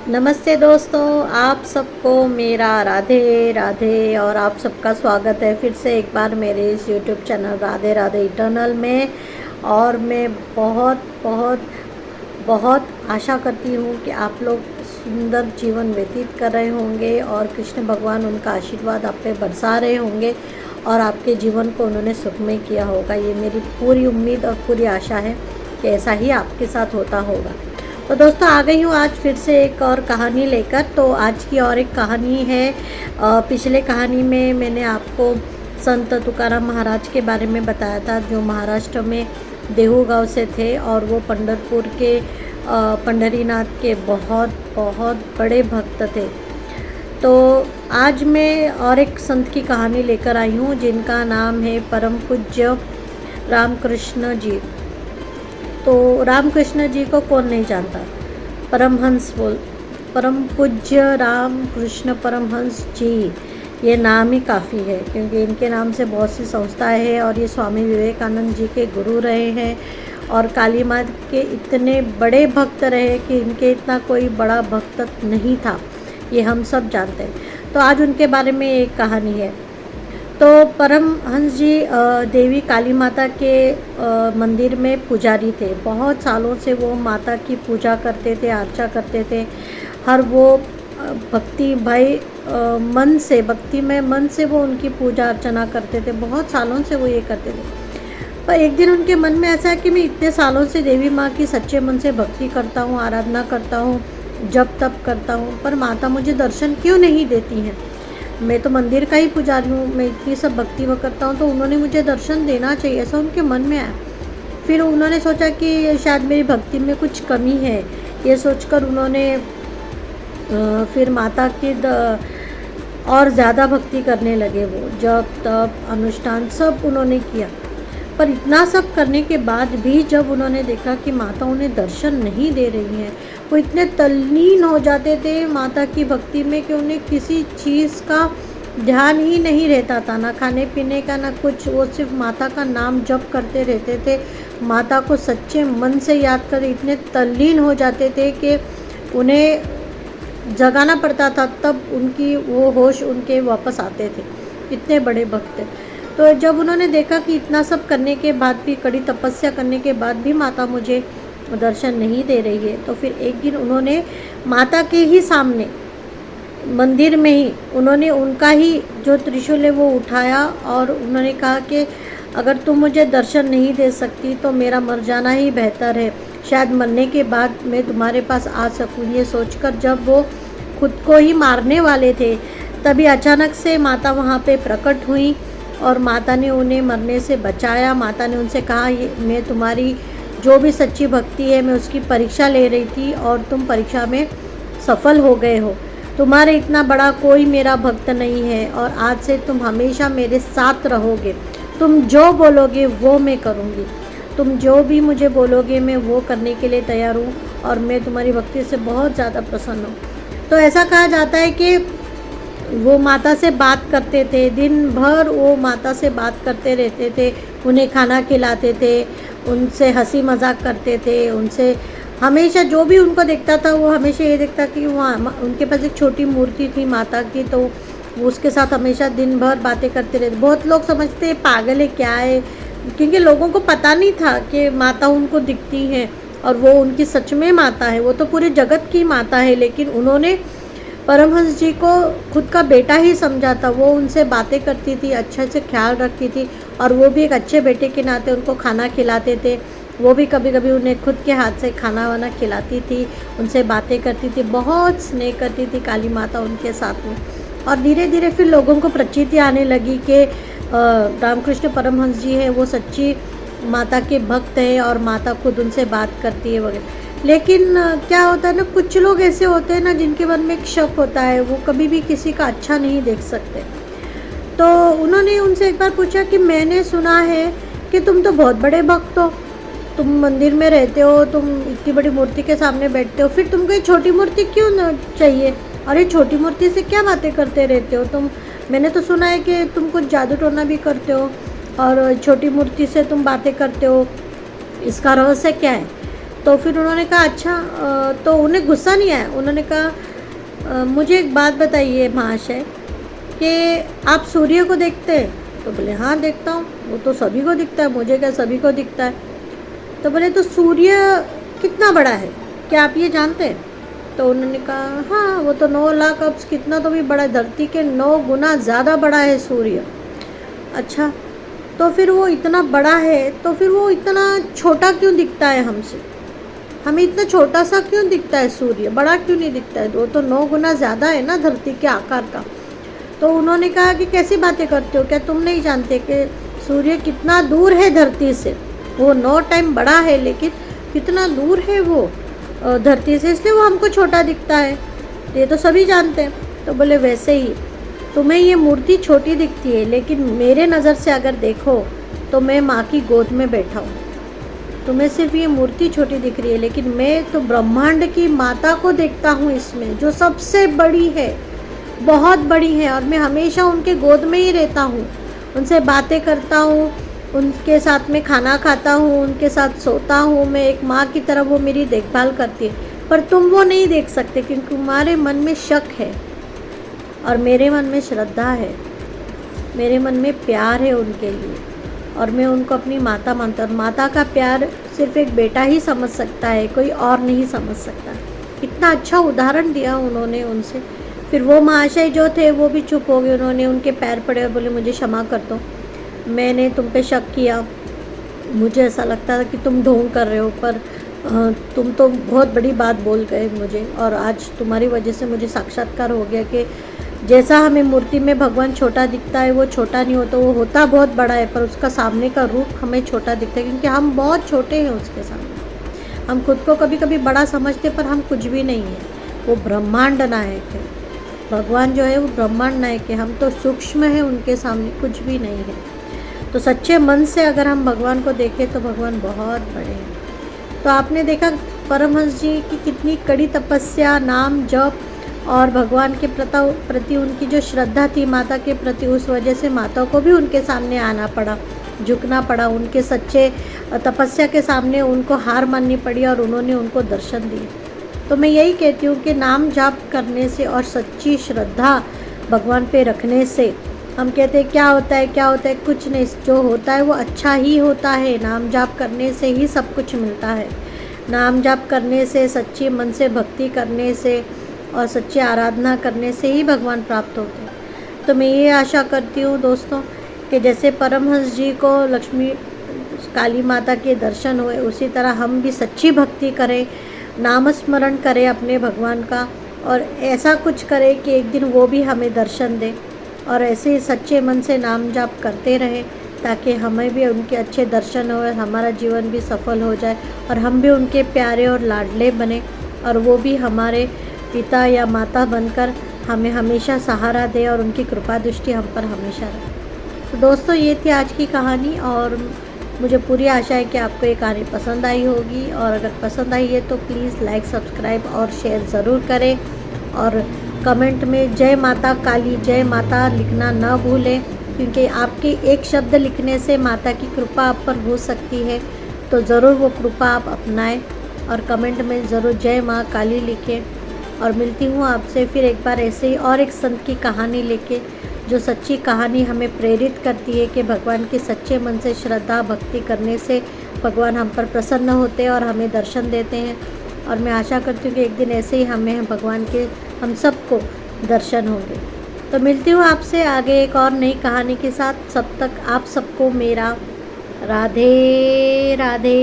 नमस्ते दोस्तों, आप सबको मेरा राधे राधे और आप सबका स्वागत है फिर से एक बार मेरे इस YouTube channel Radhe Radhe eternal में। और मैं बहुत बहुत बहुत आशा करती हूँ कि आप लोग सुंदर जीवन व्यतीत कर रहे होंगे और कृष्ण भगवान उनका आशीर्वाद आप पे बरसा रहे होंगे और आपके जीवन को उन्होंने सुखमय किया होगा। ये मेरी पूरी उम्मीद और पूरी आशा है कि ऐसा ही आपके साथ होता होगा। तो दोस्तों, आ गई हूँ आज फिर से एक और कहानी लेकर। तो आज की और एक कहानी है। पिछले कहानी में मैंने आपको संत तुकाराम महाराज के बारे में बताया था, जो महाराष्ट्र में देहू गांव से थे और वो पंढरपुर के पंढरीनाथ के बहुत बहुत बड़े भक्त थे। तो आज मैं और एक संत की कहानी लेकर आई हूँ जिनका नाम है परम पूज्य रामकृष्ण जी। तो रामकृष्ण जी को कौन नहीं जानता। परम पूज्य रामकृष्ण परमहंस जी, ये नाम ही काफ़ी है क्योंकि इनके नाम से बहुत सी संस्थाएं हैं और ये स्वामी विवेकानंद जी के गुरु रहे हैं और काली माँ के इतने बड़े भक्त रहे कि इनके इतना कोई बड़ा भक्त नहीं था, ये हम सब जानते हैं। तो आज उनके बारे में एक कहानी है। तो परमहंस जी देवी काली माता के मंदिर में पुजारी थे। बहुत सालों से वो माता की पूजा करते थे, अर्चा करते थे। हर वो भक्ति भाई भक्ति में मन से वो उनकी पूजा अर्चना करते थे। बहुत सालों से वो ये करते थे। पर एक दिन उनके मन में ऐसा है कि मैं इतने सालों से देवी माँ की सच्चे मन से भक्ति करता हूँ, आराधना करता हूँ, जप तप करता हूँ, पर माता मुझे दर्शन क्यों नहीं देती हैं। मैं तो मंदिर का ही पुजारी हूँ, मैं इतनी सब भक्ति वो करता हूँ, तो उन्होंने मुझे दर्शन देना चाहिए, ऐसा उनके मन में आया। फिर उन्होंने सोचा कि शायद मेरी भक्ति में कुछ कमी है। ये सोचकर उन्होंने फिर माता की और ज़्यादा भक्ति करने लगे। वो जप तप अनुष्ठान सब उन्होंने किया, पर इतना सब करने के बाद भी जब उन्होंने देखा कि माता उन्हें दर्शन नहीं दे रही हैं, वो इतने तल्लीन हो जाते थे माता की भक्ति में कि उन्हें किसी चीज़ का ध्यान ही नहीं रहता था, ना खाने पीने का ना कुछ। वो सिर्फ माता का नाम जप करते रहते थे, माता को सच्चे मन से याद कर इतने तल्लीन हो जाते थे कि उन्हें जगाना पड़ता था, तब उनकी वो होश उनके वापस आते थे। इतने बड़े भक्त। तो जब उन्होंने देखा कि इतना सब करने के बाद भी, कड़ी तपस्या करने के बाद भी माता मुझे दर्शन नहीं दे रही है, तो फिर एक दिन उन्होंने माता के ही सामने मंदिर में ही उन्होंने उनका ही जो त्रिशूल है वो उठाया और उन्होंने कहा कि अगर तुम मुझे दर्शन नहीं दे सकती तो मेरा मर जाना ही बेहतर है, शायद मरने के बाद मैं तुम्हारे पास आ सकूँ। ये सोचकर जब वो खुद को ही मारने वाले थे, तभी अचानक से माता वहाँ पे प्रकट हुई और माता ने उन्हें मरने से बचाया। माता ने उनसे कहा, ये मैं तुम्हारी जो भी सच्ची भक्ति है मैं उसकी परीक्षा ले रही थी और तुम परीक्षा में सफल हो गए हो। तुम्हारे इतना बड़ा कोई मेरा भक्त नहीं है और आज से तुम हमेशा मेरे साथ रहोगे। तुम जो बोलोगे वो मैं करूँगी, तुम जो भी मुझे बोलोगे मैं वो करने के लिए तैयार हूँ और मैं तुम्हारी भक्ति से बहुत ज़्यादा प्रसन्न हूँ। तो ऐसा कहा जाता है कि वो माता से बात करते थे, दिन भर वो माता से बात करते रहते थे, उन्हें खाना खिलाते थे, उनसे हंसी मजाक करते थे, उनसे हमेशा जो भी उनको देखता था वो हमेशा ये देखता कि वहाँ उनके पास एक छोटी मूर्ति थी माता की, तो वो उसके साथ हमेशा दिन भर बातें करते रहते। बहुत लोग समझते पागल है क्या है, क्योंकि लोगों को पता नहीं था कि माता उनको दिखती हैं और वो उनकी सच में माता है, वो तो पूरे जगत की माता है। लेकिन उन्होंने परमहंस जी को खुद का बेटा ही समझा था। वो उनसे बातें करती थी, अच्छे से ख्याल रखती थी और वो भी एक अच्छे बेटे के नाते उनको खाना खिलाते थे। वो भी कभी कभी उन्हें खुद के हाथ से खाना वाना खिलाती थी, उनसे बातें करती थी, बहुत स्नेह करती थी काली माता उनके साथ में। और धीरे धीरे फिर लोगों को प्रचिति आने लगी कि रामकृष्ण परमहंस जी हैं वो सच्ची माता के भक्त हैं और माता खुद उनसे बात करती है वगैरह। लेकिन क्या होता है ना, कुछ लोग ऐसे होते हैं ना जिनके मन में एक शक होता है, वो कभी भी किसी का अच्छा नहीं देख सकते। तो उन्होंने उनसे एक बार पूछा कि मैंने सुना है कि तुम तो बहुत बड़े भक्त हो, तुम मंदिर में रहते हो, तुम इतनी बड़ी मूर्ति के सामने बैठते हो, फिर तुमको ये छोटी मूर्ति क्यों न चाहिए और ये छोटी मूर्ति से क्या बातें करते रहते हो तुम। मैंने तो सुना है कि तुम कुछ जादू टोना भी करते हो और छोटी मूर्ति से तुम बातें करते हो, इसका रहस्य क्या है। तो फिर उन्होंने कहा अच्छा, तो उन्हें गुस्सा नहीं आया। उन्होंने कहा मुझे एक बात बताइए महाशय कि आप सूर्य को देखते हैं? तो बोले हाँ देखता हूँ, वो तो सभी को दिखता है, मुझे क्या सभी को दिखता है। तो बोले तो सूर्य कितना बड़ा है, क्या आप ये जानते हैं? तो उन्होंने कहा हाँ वो तो 9 लाख अब्स कितना तो भी बड़ा है, धरती के 9 गुना ज़्यादा बड़ा है सूर्य। अच्छा, तो फिर वो इतना बड़ा है तो फिर वो इतना छोटा क्यों दिखता है हमसे? हमें इतना छोटा सा क्यों दिखता है सूर्य, बड़ा क्यों नहीं दिखता है? वो तो 9 गुना ज़्यादा है ना धरती के आकार का। तो उन्होंने कहा कि कैसी बातें करते हो, क्या तुम नहीं जानते कि सूर्य कितना दूर है धरती से? वो 9 टाइम बड़ा है लेकिन कितना दूर है वो धरती से, इसलिए वो हमको छोटा दिखता है। ये तो सभी जानते हैं। तो बोले वैसे ही तुम्हें ये मूर्ति छोटी दिखती है, लेकिन मेरे नज़र से अगर देखो तो मैं माँ की गोद में बैठा हूँ। तुम्हें सिर्फ ये मूर्ति छोटी दिख रही है, लेकिन मैं तो ब्रह्मांड की माता को देखता हूँ इसमें, जो सबसे बड़ी है, बहुत बड़ी है। और मैं हमेशा उनके गोद में ही रहता हूँ, उनसे बातें करता हूँ, उनके साथ में खाना खाता हूँ, उनके साथ सोता हूँ। मैं एक माँ की तरह वो मेरी देखभाल करती है। पर तुम वो नहीं देख सकते क्योंकि तुम्हारे मन में शक है और मेरे मन में श्रद्धा है, मेरे मन में प्यार है उनके लिए, और मैं उनको अपनी माता मानता हूँ। माता का प्यार सिर्फ एक बेटा ही समझ सकता है, कोई और नहीं समझ सकता। इतना अच्छा उदाहरण दिया उन्होंने उनसे। फिर वो महाशय जो थे वो भी चुप हो गए, उन्होंने उनके पैर पड़े और बोले मुझे क्षमा कर दो, मैंने तुम पे शक किया, मुझे ऐसा लगता था कि तुम ढोंग कर रहे हो, पर तुम तो बहुत बड़ी बात बोल गए मुझे, और आज तुम्हारी वजह से मुझे साक्षात्कार हो गया कि जैसा हमें मूर्ति में भगवान छोटा दिखता है वो छोटा नहीं होता, वो होता बहुत बड़ा है, पर उसका सामने का रूप हमें छोटा दिखता है क्योंकि हम बहुत छोटे हैं उसके सामने। हम खुद को कभी कभी बड़ा समझते पर हम कुछ भी नहीं है। वो ब्रह्मांड नायक है, भगवान जो है वो ब्रह्मांड नायक है, हम तो सूक्ष्म है उनके सामने, कुछ भी नहीं है। तो सच्चे मन से अगर हम भगवान को देखें तो भगवान बहुत बड़े हैं। तो आपने देखा परमहंस जी की कितनी कड़ी तपस्या, नाम जप और भगवान के प्रति उनकी जो श्रद्धा थी माता के प्रति, उस वजह से माता को भी उनके सामने आना पड़ा, झुकना पड़ा, उनके सच्चे तपस्या के सामने उनको हार माननी पड़ी और उन्होंने उनको दर्शन दिए। तो मैं यही कहती हूँ कि नाम जाप करने से और सच्ची श्रद्धा भगवान पे रखने से, हम कहते हैं क्या होता है क्या होता है, कुछ नहीं, जो होता है वो अच्छा ही होता है। नाम जाप करने से ही सब कुछ मिलता है। नाम जाप करने से, सच्ची मन से भक्ति करने से और सच्ची आराधना करने से ही भगवान प्राप्त होते हैं। तो मैं ये आशा करती हूँ दोस्तों कि जैसे परमहंस जी को लक्ष्मी काली माता के दर्शन हुए, उसी तरह हम भी सच्ची भक्ति करें, नाम स्मरण करें अपने भगवान का, और ऐसा कुछ करें कि एक दिन वो भी हमें दर्शन दें, और ऐसे ही सच्चे मन से नाम जाप करते रहें ताकि हमें भी उनके अच्छे दर्शन हो, हमारा जीवन भी सफल हो जाए और हम भी उनके प्यारे और लाडले बने, और वो भी हमारे पिता या माता बनकर हमें हमेशा सहारा दे और उनकी कृपा दृष्टि हम पर हमेशा रहे। तो दोस्तों ये थी आज की कहानी, और मुझे पूरी आशा है कि आपको ये कहानी पसंद आई होगी, और अगर पसंद आई है तो प्लीज़ लाइक, सब्सक्राइब और शेयर ज़रूर करें, और कमेंट में जय माता काली, जय माता लिखना ना भूलें, क्योंकि आपके एक शब्द लिखने से माता की कृपा आप पर हो सकती है। तो ज़रूर वो कृपा आप अपनाएं और कमेंट में ज़रूर जय माँ काली लिखें। और मिलती हूँ आपसे फिर एक बार ऐसे ही और एक संत की कहानी लेके, जो सच्ची कहानी हमें प्रेरित करती है कि भगवान के सच्चे मन से श्रद्धा भक्ति करने से भगवान हम पर प्रसन्न होते हैं और हमें दर्शन देते हैं। और मैं आशा करती हूँ कि एक दिन ऐसे ही हमें भगवान के हम सबको दर्शन होंगे। तो मिलती हूँ आपसे आगे एक और नई कहानी के साथ। तब तक आप सबको मेरा राधे राधे।